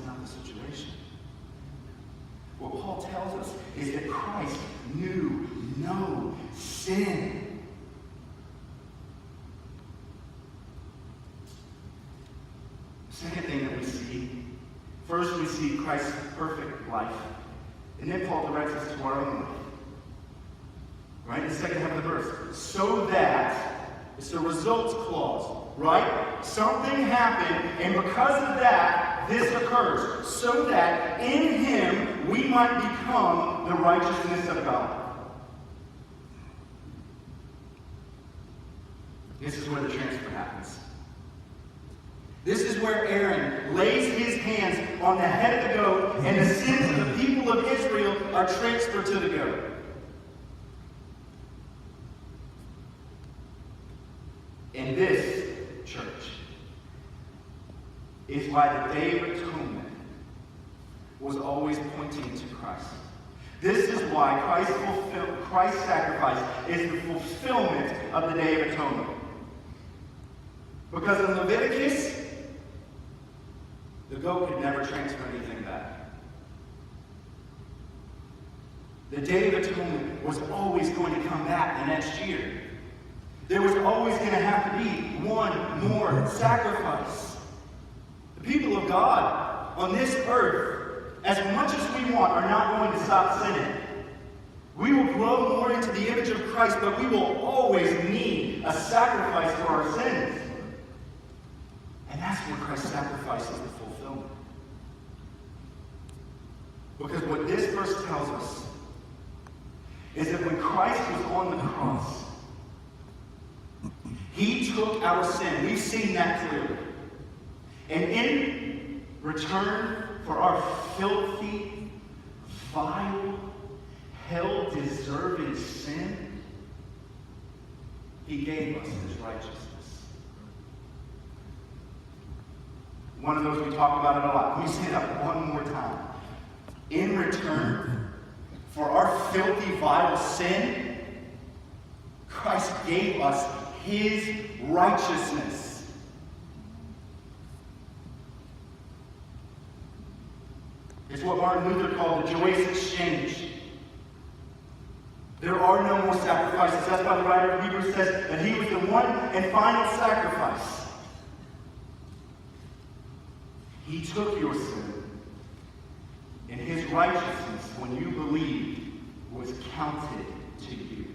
not the situation. What Paul tells us is that Christ knew no sin. Second thing that we see, first we see Christ's perfect life. And then Paul directs us to our own life. Right? In the second half of the verse. So that, it's the results clause. Right? Something happened, and because of that, this occurs. So that in him we might become the righteousness of God. This is where the transfer happens. This is where Aaron lays his hands on the head of the goat, and the sins of the people of Israel are transferred to the goat. And this, church, is why the Day of Atonement was always pointing to Christ. This is why Christ's sacrifice is the fulfillment of the Day of Atonement. Because in Leviticus, the goat could never transfer anything back. The Day of Atonement was always going to come back the next year. There was always going to have to be one more sacrifice. The people of God on this earth, as much as we want, are not going to stop sinning. We will grow more into the image of Christ, but we will always need a sacrifice for our sins. And that's where Christ's sacrifice is the fulfillment. Because what this verse tells us is that when Christ was on the cross, he took our sin. We've seen that clearly. And in return for our filthy, vile, hell-deserving sin, he gave us his righteousness. One of those we talk about it a lot. Let me say that one more time. In return for our filthy, vile sin, Christ gave us his righteousness. It's what Martin Luther called the joyous exchange. There are no more sacrifices. That's why the writer of Hebrews says that he was the one and final sacrifice. He took your sin, and his righteousness, when you believed, was counted to you.